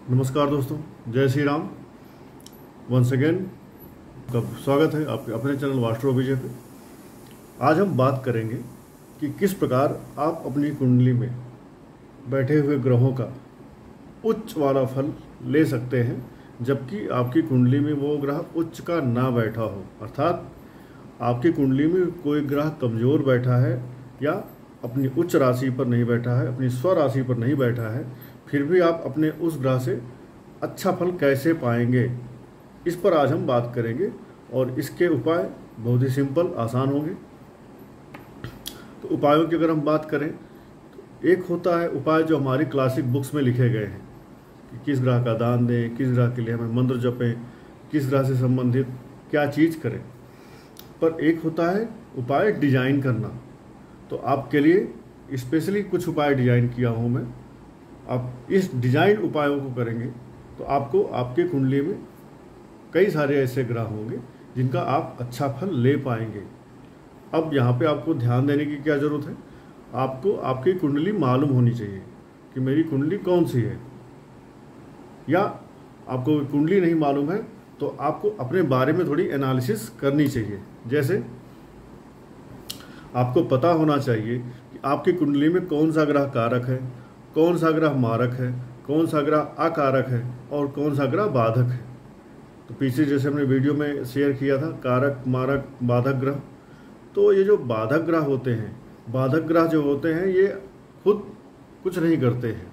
नमस्कार दोस्तों, जय श्री राम। वंस अगेन का स्वागत है आपके अपने चैनल वास्ट्रो विजय पे। आज हम बात करेंगे कि किस प्रकार आप अपनी कुंडली में बैठे हुए ग्रहों का उच्च वाला फल ले सकते हैं, जबकि आपकी कुंडली में वो ग्रह उच्च का ना बैठा हो। अर्थात आपकी कुंडली में कोई ग्रह कमज़ोर बैठा है या अपनी उच्च राशि पर नहीं बैठा है, अपनी स्व राशि पर नहीं बैठा है, फिर भी आप अपने उस ग्रह से अच्छा फल कैसे पाएंगे, इस पर आज हम बात करेंगे। और इसके उपाय बहुत ही सिंपल आसान होंगे। तो उपायों की अगर हम बात करें तो एक होता है उपाय जो हमारी क्लासिक बुक्स में लिखे गए हैं कि किस ग्रह का दान दें, किस ग्रह के लिए हमें मंत्र जपें, किस ग्रह से संबंधित क्या चीज़ करें। पर एक होता है उपाय डिजाइन करना। तो आपके लिए स्पेशली कुछ उपाय डिजाइन किया हूँ मैं। आप इस डिजाइन उपायों को करेंगे तो आपको आपके कुंडली में कई सारे ऐसे ग्रह होंगे जिनका आप अच्छा फल ले पाएंगे। अब यहाँ पे आपको ध्यान देने की क्या ज़रूरत है, आपको आपकी कुंडली मालूम होनी चाहिए कि मेरी कुंडली कौन सी है। या आपको कुंडली नहीं मालूम है तो आपको अपने बारे में थोड़ी एनालिसिस करनी चाहिए। जैसे आपको पता होना चाहिए कि आपकी कुंडली में कौन सा ग्रह कारक है, कौन सा ग्रह मारक है, कौन सा ग्रह अकारक है और कौन सा ग्रह बाधक है। तो पीछे जैसे हमने वीडियो में शेयर किया था कारक, मारक, बाधक ग्रह। तो ये जो बाधक ग्रह होते हैं, बाधक ग्रह जो होते हैं ये खुद कुछ नहीं करते हैं।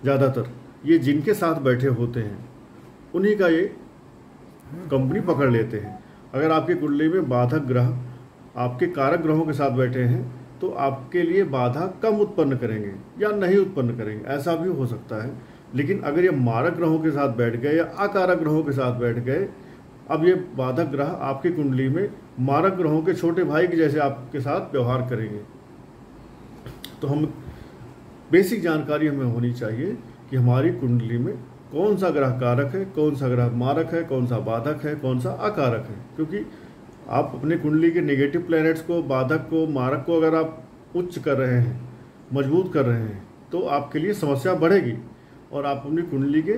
ज़्यादातर ये जिनके साथ बैठे होते हैं उन्हीं का ये कंपनी पकड़ लेते हैं। अगर आपकी कुंडली में बाधक ग्रह आपके कारक ग्रहों के साथ बैठे हैं तो आपके लिए बाधा कम उत्पन्न करेंगे या नहीं उत्पन्न करेंगे, ऐसा भी हो सकता है। लेकिन अगर ये मारक ग्रहों के साथ बैठ गए या अकारक ग्रहों के साथ बैठ गए, अब ये बाधक ग्रह आपकी कुंडली में मारक ग्रहों के छोटे भाई के जैसे आपके साथ व्यवहार करेंगे। तो हम बेसिक जानकारी हमें होनी चाहिए कि हमारी कुंडली में कौन सा ग्रह कारक है, कौन सा ग्रह मारक है, कौन सा बाधक है, कौन सा अकारक है। क्योंकि आप अपने कुंडली के नेगेटिव प्लैनेट्स को, बाधक को, मारक को अगर आप उच्च कर रहे हैं, मजबूत कर रहे हैं, तो आपके लिए समस्या बढ़ेगी। और आप अपनी कुंडली के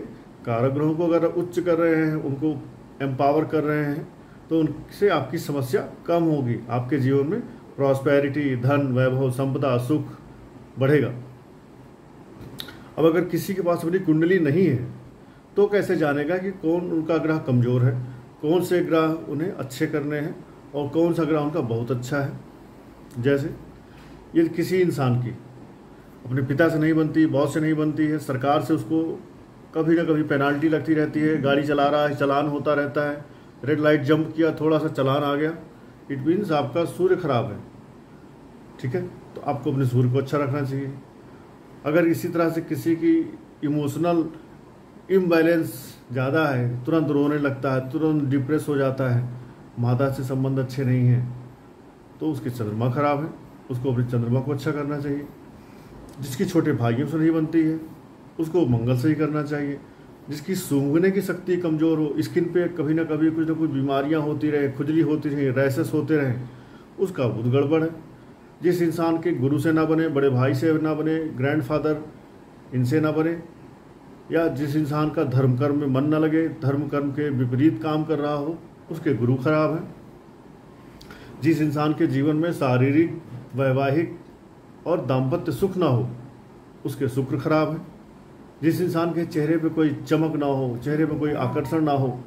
कारक ग्रहों को अगर उच्च कर रहे हैं, उनको एम्पावर कर रहे हैं, तो उनसे आपकी समस्या कम होगी। आपके जीवन में प्रॉस्पेरिटी, धन, वैभव, संपदा, सुख बढ़ेगा। अब अगर किसी के पास अपनी कुंडली नहीं है तो कैसे जानेगा कि कौन उनका ग्रह कमज़ोर है, कौन से ग्रह उन्हें अच्छे करने हैं और कौन सा ग्रह उनका बहुत अच्छा है। जैसे ये किसी इंसान की अपने पिता से नहीं बनती, बॉस से नहीं बनती है, सरकार से उसको कभी ना कभी पेनाल्टी लगती रहती है, गाड़ी चला रहा है चालान होता रहता है, रेड लाइट जंप किया थोड़ा सा चालान आ गया, इट मीन्स आपका सूर्य खराब है। ठीक है, तो आपको अपने सूर्य को अच्छा रखना चाहिए। अगर इसी तरह से किसी की इमोशनल इम्बैलेंस ज़्यादा है, तुरंत रोने लगता है, तुरंत डिप्रेस हो जाता है, माता से संबंध अच्छे नहीं हैं, तो उसकी चंद्रमा खराब है, उसको अपनी चंद्रमा को अच्छा करना चाहिए। जिसकी छोटे भाइयों से नहीं बनती है उसको मंगल से ही करना चाहिए। जिसकी सूंघने की शक्ति कमज़ोर हो, स्किन पे कभी ना कभी कुछ ना कुछ बीमारियां होती रहे, खुजली होती रहे, रैसेस होते रहें, उसका बुध गड़बड़ है। जिस इंसान के गुरु से ना बने, बड़े भाई से ना बने, ग्रैंडफादर इनसे ना बने, या जिस इंसान का धर्म कर्म में मन न लगे, धर्म कर्म के विपरीत काम कर रहा हो, उसके गुरु खराब है। जिस इंसान के जीवन में शारीरिक, वैवाहिक और दाम्पत्य सुख ना हो, उसके शुक्र खराब है। जिस इंसान के चेहरे पे कोई चमक ना हो, चेहरे पे कोई आकर्षण ना हो,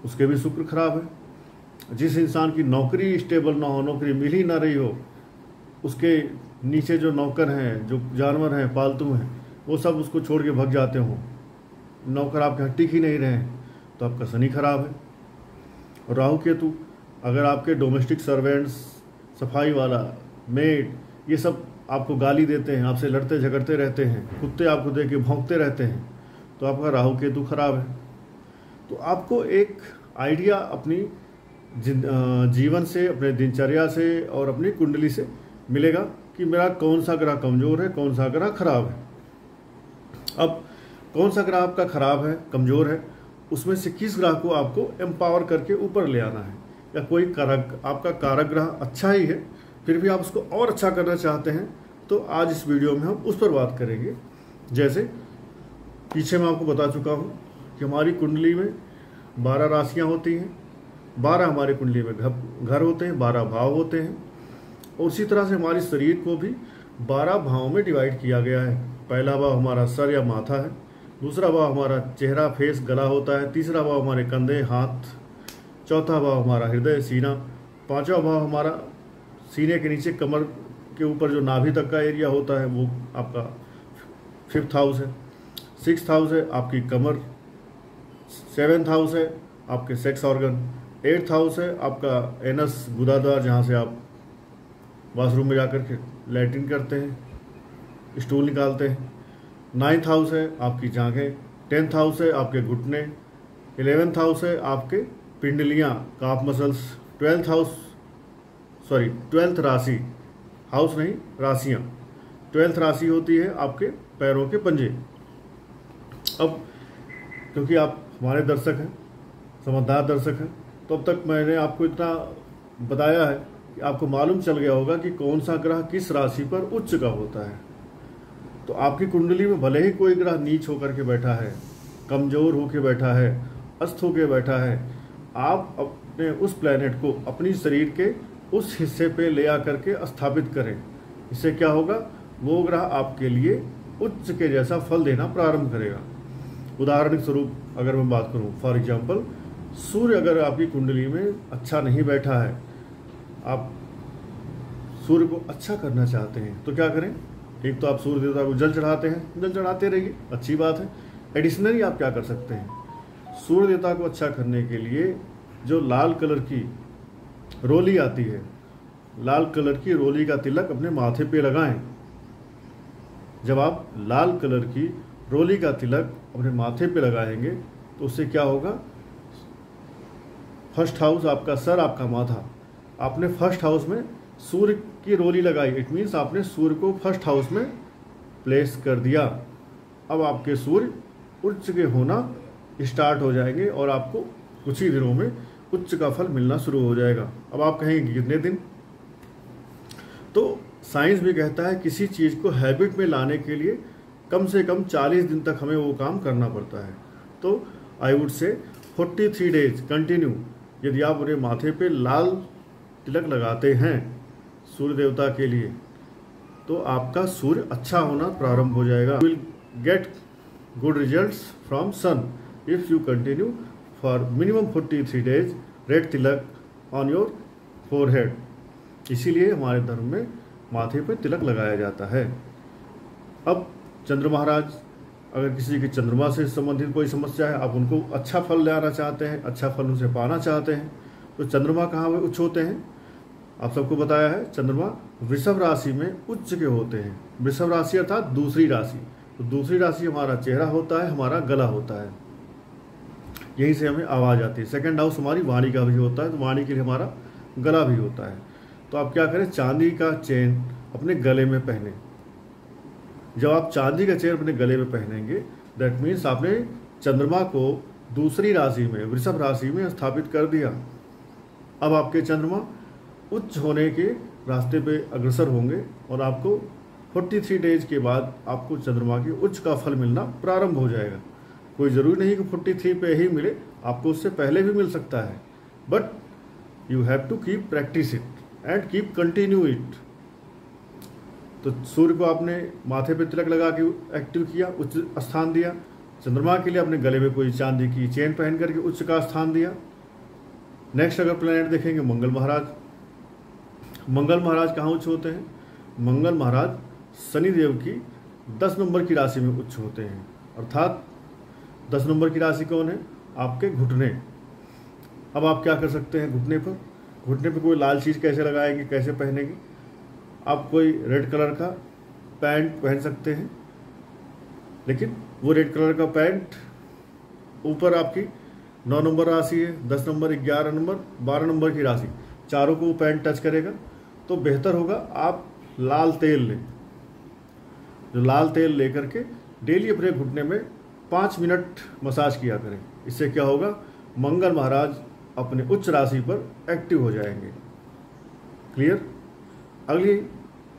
उसके भी शुक्र खराब है। जिस इंसान की नौकरी स्टेबल ना हो, नौकरी मिल ही ना रही हो, उसके नीचे जो नौकर हैं, जो जानवर हैं, पालतू हैं, वो सब उसको छोड़ के भग जाते हों, नौकर आपके यहाँ टिक ही नहीं रहे, तो आपका शनि खराब है। राहु केतु, अगर आपके डोमेस्टिक सर्वेंट्स, सफाई वाला, मेड, ये सब आपको गाली देते हैं, आपसे लड़ते झगड़ते रहते हैं, कुत्ते आपको देख के भौंकते रहते हैं, तो आपका राहु केतु खराब है। तो आपको एक आइडिया अपनी जीवन से, अपने दिनचर्या से और अपनी कुंडली से मिलेगा कि मेरा कौन सा ग्रह कमज़ोर है, कौन सा ग्रह खराब है। अब कौन सा ग्रह आपका खराब है, कमज़ोर है, उसमें से किस ग्रह को आपको एम्पावर करके ऊपर ले आना है। या कोई कारक, आपका कारक ग्रह अच्छा ही है, फिर भी आप उसको और अच्छा करना चाहते हैं, तो आज इस वीडियो में हम उस पर बात करेंगे। जैसे पीछे मैं आपको बता चुका हूँ कि हमारी कुंडली में 12 राशियाँ होती हैं, 12 हमारे कुंडली में घर होते हैं, 12 भाव होते हैं। और उसी तरह से हमारे शरीर को भी 12 भावों में डिवाइड किया गया है। पहला भाव हमारा सर या माथा है, दूसरा भाव हमारा चेहरा फेस गला होता है, तीसरा भाव हमारे कंधे हाथ, चौथा भाव हमारा हृदय सीना, पांचवा भाव हमारा सीने के नीचे कमर के ऊपर जो नाभि तक का एरिया होता है वो आपका 5th हाउस है। 6th हाउस है आपकी कमर, 7th हाउस है आपके सेक्स ऑर्गन, 8th हाउस है आपका एनस गुदाद्वार जहाँ से आप वॉशरूम में जाकर के लैट्रिन करते हैं, स्टूल निकालते हैं। 9th हाउस है आपकी जांघें, 10th हाउस है आपके घुटने, 11th हाउस है आपके पिंडलियाँ काफ मसल्स, 12th राशि, हाउस नहीं राशियाँ, 12th राशि होती है आपके पैरों के पंजे। अब क्योंकि आप हमारे दर्शक हैं, समझदार दर्शक हैं, तो अब तक मैंने आपको इतना बताया है कि आपको मालूम चल गया होगा कि कौन सा ग्रह किस राशि पर उच्च का होता है। तो आपकी कुंडली में भले ही कोई ग्रह नीच होकर के बैठा है, कमजोर होकर बैठा है, अस्त होकर बैठा है, आप अपने उस प्लैनेट को अपनी शरीर के उस हिस्से पे ले आकर के स्थापित करें। इससे क्या होगा, वो ग्रह आपके लिए उच्च के जैसा फल देना प्रारंभ करेगा। उदाहरण स्वरूप अगर मैं बात करूं, फॉर एग्जांपल सूर्य अगर आपकी कुंडली में अच्छा नहीं बैठा है, आप सूर्य को अच्छा करना चाहते हैं तो क्या करें? एक तो आप सूर्य देवता को जल चढ़ाते हैं, जल चढ़ाते रहिए, अच्छी बात है। एडिशनली आप क्या कर सकते हैं, सूर्य देवता को अच्छा करने के लिए जो लाल कलर की रोली आती है, लाल कलर की रोली का तिलक अपने माथे पे लगाएं। जब आप लाल कलर की रोली का तिलक अपने माथे पे लगाएंगे तो उससे क्या होगा, 1st हाउस आपका सर, आपका माथा, आपने 1st हाउस में सूर्य की रोली लगाई, इट मीन्स आपने सूर्य को 1st हाउस में प्लेस कर दिया। अब आपके सूर्य उच्च के होना स्टार्ट हो जाएंगे और आपको कुछ ही दिनों में उच्च का फल मिलना शुरू हो जाएगा। अब आप कहेंगे कितने दिन? तो साइंस भी कहता है किसी चीज़ को हैबिट में लाने के लिए कम से कम 40 दिन तक हमें वो काम करना पड़ता है। तो I would say 43 days continue यदि आप उन्हें माथे पे लाल तिलक लगाते हैं सूर्य देवता के लिए, तो आपका सूर्य अच्छा होना प्रारंभ हो जाएगा। Will get good results from sun if you continue for minimum 43 days red Tilak on your forehead. इसीलिए हमारे धर्म में माथे पे तिलक लगाया जाता है। अब चंद्र महाराज, अगर किसी की चंद्रमा से संबंधित कोई समस्या है, आप उनको अच्छा फल लाना चाहते हैं, अच्छा फल उनसे पाना चाहते हैं, तो चंद्रमा कहाँ में उच्च होते हैं? आप सबको बताया है, चंद्रमा वृषभ राशि में उच्च के होते हैं। वृषभ राशि अर्थात दूसरी राशि। तो दूसरी राशि हमारा चेहरा होता है, हमारा गला होता है, यहीं से हमें आवाज़ आती है। 2nd हाउस हमारी वाणी का भी होता है, तो वाणी के लिए हमारा गला भी होता है। तो आप क्या करें, चांदी का चेन अपने गले में पहने। जब आप चांदी का चेन अपने गले में पहनेंगे, दैट मीन्स आपने चंद्रमा को दूसरी राशि में, वृषभ राशि में स्थापित कर दिया। अब आपके चंद्रमा उच्च होने के रास्ते पे अग्रसर होंगे और आपको 43 डेज के बाद आपको चंद्रमा के उच्च का फल मिलना प्रारंभ हो जाएगा। कोई ज़रूरी नहीं कि 43 पे ही मिले, आपको उससे पहले भी मिल सकता है, but you have to keep practice it and keep continue it. तो सूर्य को आपने माथे पे तिलक लगा के एक्टिव किया, उच्च स्थान दिया। चंद्रमा के लिए अपने गले में कोई चांदी की चेन पहन करके उच्च का स्थान दिया। नेक्स्ट अगर प्लैनेट देखेंगे, मंगल महाराज। मंगल महाराज कहाँ उच्च होते हैं? मंगल महाराज शनिदेव की 10 नंबर की राशि में उच्च होते हैं, अर्थात 10 नंबर की राशि कौन है? आपके घुटने। अब आप क्या कर सकते हैं, घुटने पर कोई लाल चीज़ कैसे लगाएंगे, कैसे पहनेंगे? आप कोई रेड कलर का पैंट पहन सकते हैं, लेकिन वो रेड कलर का पैंट ऊपर आपकी 9 नंबर राशि है, 10 नंबर, 11 नंबर, 12 नंबर की राशि, चारों को वो पैंट टच करेगा। तो बेहतर होगा आप लाल तेल लें, जो लाल तेल लेकर के डेली अपने घुटने में 5 मिनट मसाज किया करें। इससे क्या होगा, मंगल महाराज अपने उच्च राशि पर एक्टिव हो जाएंगे। क्लियर? अगली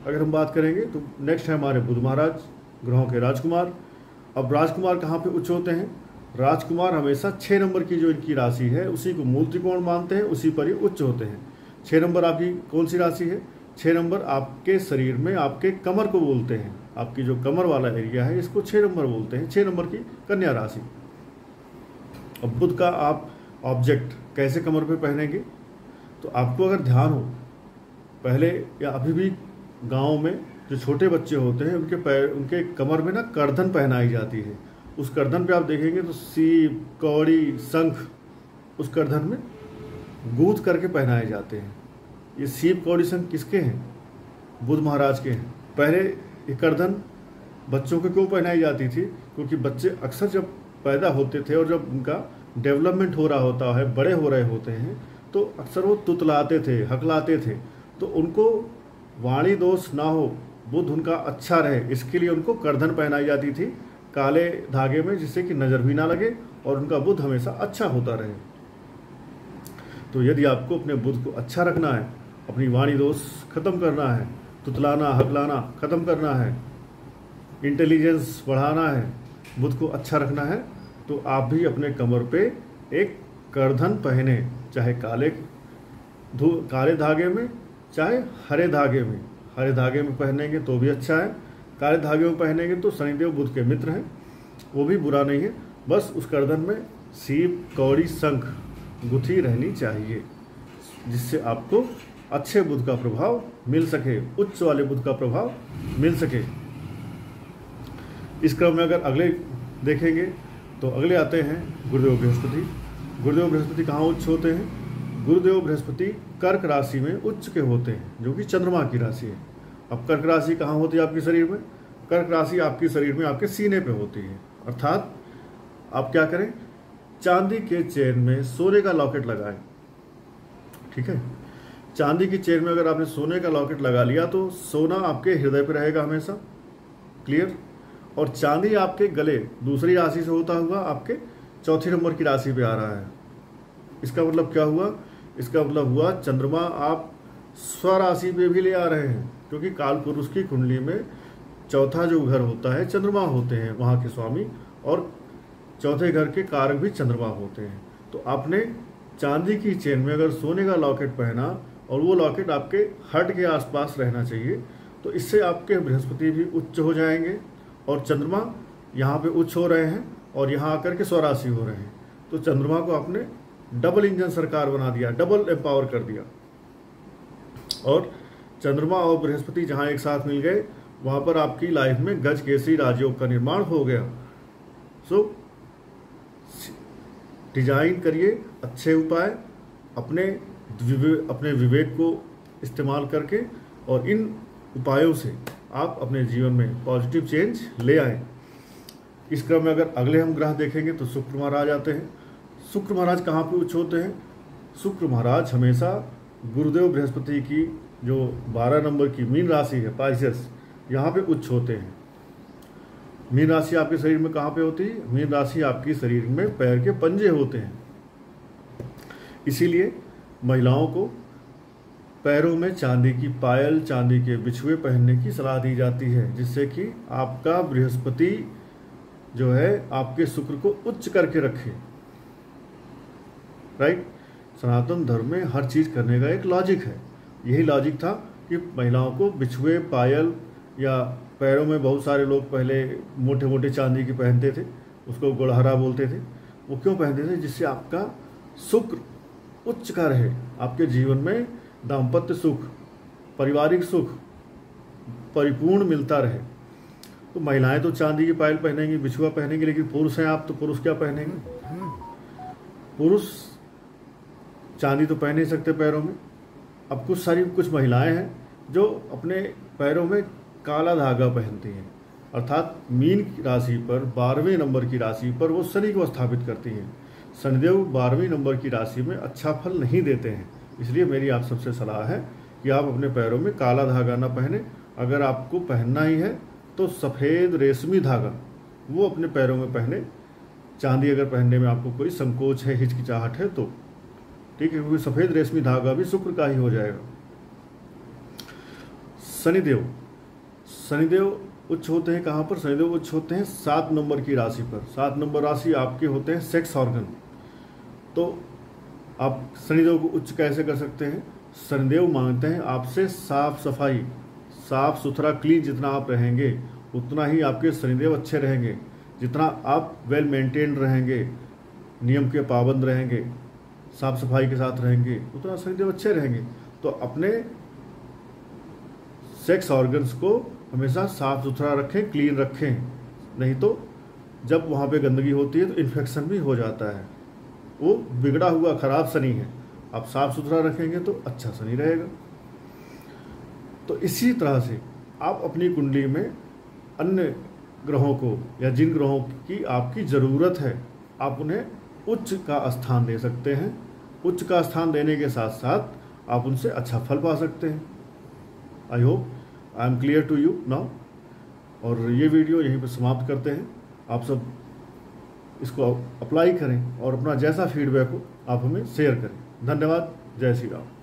अगर हम बात करेंगे तो नेक्स्ट है हमारे बुध महाराज, ग्रहों के राजकुमार। अब राजकुमार कहाँ पे उच्च होते हैं? राजकुमार हमेशा 6 नंबर की जो इनकी राशि है उसी को मूल त्रिकोण मानते हैं, उसी पर ही उच्च होते हैं। 6 नंबर आपकी कौन सी राशि है? 6 नंबर आपके शरीर में आपके कमर को बोलते हैं, आपकी जो कमर वाला एरिया है इसको 6 नंबर बोलते हैं, 6 नंबर की कन्या राशि। अब बुध का आप ऑब्जेक्ट कैसे कमर पे पहनेंगे? तो आपको अगर ध्यान हो, पहले या अभी भी गाँव में जो छोटे बच्चे होते हैं उनके पैर, उनके कमर में ना करधन पहनाई जाती है। उस करधन पे आप देखेंगे तो सीप, कौड़ी, शंख उस करधन में गूंथ करके पहनाए जाते हैं। ये सीप, कौड़ी, शंख किसके हैं? बुध महाराज के हैं। पहले ये करधन बच्चों को क्यों पहनाई जाती थी? क्योंकि बच्चे अक्सर जब पैदा होते थे और जब उनका डेवलपमेंट हो रहा होता है, बड़े हो रहे होते हैं, तो अक्सर वो तुतलाते थे, हकलाते थे, तो उनको वाणी दोष ना हो, बुध उनका अच्छा रहे, इसके लिए उनको करधन पहनाई जाती थी काले धागे में, जिससे कि नज़र भी ना लगे और उनका बुध हमेशा अच्छा होता रहे। तो यदि आपको अपने बुध को अच्छा रखना है, अपनी वाणी दोष खत्म करना है, तुतलाना, हकलाना खत्म करना है, इंटेलिजेंस बढ़ाना है, बुध को अच्छा रखना है, तो आप भी अपने कमर पे एक करधन पहने, चाहे काले धागे में, चाहे हरे धागे में। हरे धागे में पहनेंगे तो भी अच्छा है, काले धागे में पहनेंगे तो शनिदेव बुध के मित्र हैं, वो भी बुरा नहीं है। बस उस करधन में सीप, कौड़ी, शंख गुथी रहनी चाहिए, जिससे आपको अच्छे बुध का प्रभाव मिल सके, उच्च वाले बुध का प्रभाव मिल सके। इस क्रम में अगर अगले देखेंगे तो अगले आते हैं गुरुदेव बृहस्पति। गुरुदेव बृहस्पति कहाँ उच्च होते हैं? गुरुदेव बृहस्पति कर्क राशि में उच्च के होते हैं, जो कि चंद्रमा की राशि है। अब कर्क राशि कहाँ होती है आपके शरीर में? कर्क राशि आपके शरीर में आपके सीने पे होती है। अर्थात आप क्या करें? चांदी के चेन में सोने का लॉकेट लगाएं। ठीक है, चांदी की चेन में अगर आपने सोने का लॉकेट लगा लिया तो सोना आपके हृदय पे रहेगा हमेशा। क्लियर? और चांदी आपके गले दूसरी राशि से होता हुआ आपके चौथी नंबर की राशि पे आ रहा है। इसका मतलब क्या हुआ? इसका मतलब हुआ चंद्रमा आप स्वराशि पे भी ले आ रहे हैं, क्योंकि काल पुरुष की कुंडली में चौथा जो घर होता है चंद्रमा होते हैं वहाँ के स्वामी, और चौथे घर के कारक भी चंद्रमा होते हैं। तो आपने चांदी की चेन में अगर सोने का लॉकेट पहना और वो लॉकेट आपके हट के आसपास रहना चाहिए, तो इससे आपके बृहस्पति भी उच्च हो जाएंगे और चंद्रमा यहाँ पे उच्च हो रहे हैं और यहाँ आकर के स्वराशि हो रहे हैं। तो चंद्रमा को आपने डबल इंजन सरकार बना दिया, डबल एम्पावर कर दिया। और चंद्रमा और बृहस्पति जहाँ एक साथ मिल गए, वहाँ पर आपकी लाइफ में गज केसरी राजयोग का निर्माण हो गया। सो डिजाइन करिए अच्छे उपाय, अपने विवेक को इस्तेमाल करके, और इन उपायों से आप अपने जीवन में पॉजिटिव चेंज ले आए। इस क्रम में अगर अगले हम ग्रह देखेंगे तो शुक्र महाराज आते हैं। शुक्र महाराज कहाँ पे उच्च होते हैं? शुक्र महाराज हमेशा गुरुदेव बृहस्पति की जो 12 नंबर की मीन राशि है पाइसेस, यहाँ पे उच्च होते हैं। मीन राशि आपके शरीर में कहाँ पे होती है? मीन राशि आपकी शरीर में पैर के पंजे होते हैं। इसीलिए महिलाओं को पैरों में चांदी की पायल, चांदी के बिछुए पहनने की सलाह दी जाती है, जिससे कि आपका बृहस्पति जो है आपके शुक्र को उच्च करके रखे। राइट? सनातन धर्म में हर चीज़ करने का एक लॉजिक है। यही लॉजिक था कि महिलाओं को बिछुए, पायल, या पैरों में बहुत सारे लोग पहले मोटे मोटे चांदी के पहनते थे, उसको गुड़हरा बोलते थे। वो क्यों पहनते थे? जिससे आपका शुक्र उच्च का रहे, आपके जीवन में दाम्पत्य सुख, पारिवारिक सुख परिपूर्ण मिलता रहे। तो महिलाएं तो चांदी की पायल पहनेंगी, बिछुआ पहनेंगी, लेकिन पुरुष हैं आप, तो पुरुष क्या पहनेंगे? पुरुष चांदी तो पहन नहीं सकते पैरों में। अब कुछ महिलाएं हैं जो अपने पैरों में काला धागा पहनती हैं, अर्थात मीन राशि पर 12वें नंबर की राशि पर वो शनि को स्थापित करती हैं। शनिदेव 12वीं नंबर की राशि में अच्छा फल नहीं देते हैं, इसलिए मेरी आप सबसे सलाह है कि आप अपने पैरों में काला धागा ना पहने। अगर आपको पहनना ही है तो सफ़ेद रेशमी धागा वो अपने पैरों में पहने। चांदी अगर पहनने में आपको कोई संकोच है, हिचकिचाहट है तो ठीक है, क्योंकि सफ़ेद रेशमी धागा भी शुक्र का ही हो जाएगा। शनिदेव उच्च होते हैं कहाँ पर? शनिदेव उच्च होते हैं 7 नंबर की राशि पर। 7 नंबर राशि आपके होते हैं सेक्स ऑर्गन। तो आप शनिदेव को उच्च कैसे कर सकते हैं? शनिदेव मांगते हैं आपसे साफ सफाई, साफ सुथरा, क्लीन। जितना आप रहेंगे उतना ही आपके शनिदेव अच्छे रहेंगे। जितना आप वेल मेंटेन रहेंगे, नियम के पाबंद रहेंगे, साफ सफाई के साथ रहेंगे, उतना शनिदेव अच्छे रहेंगे। तो अपने सेक्स ऑर्गन्स को हमेशा साफ सुथरा रखें, क्लीन रखें। नहीं तो जब वहाँ पे गंदगी होती है तो इन्फेक्शन भी हो जाता है। वो बिगड़ा हुआ खराब शनि है। आप साफ सुथरा रखेंगे तो अच्छा शनि रहेगा। तो इसी तरह से आप अपनी कुंडली में अन्य ग्रहों को या जिन ग्रहों की आपकी ज़रूरत है, आप उन्हें उच्च का स्थान दे सकते हैं। उच्च का स्थान देने के साथ साथ आप उनसे अच्छा फल पा सकते हैं। I hope I am clear to you now. और ये वीडियो यहीं पर समाप्त करते हैं। आप सब इसको अप्लाई करें और अपना जैसा फीडबैक हो आप हमें शेयर करें। धन्यवाद। जय श्री राम।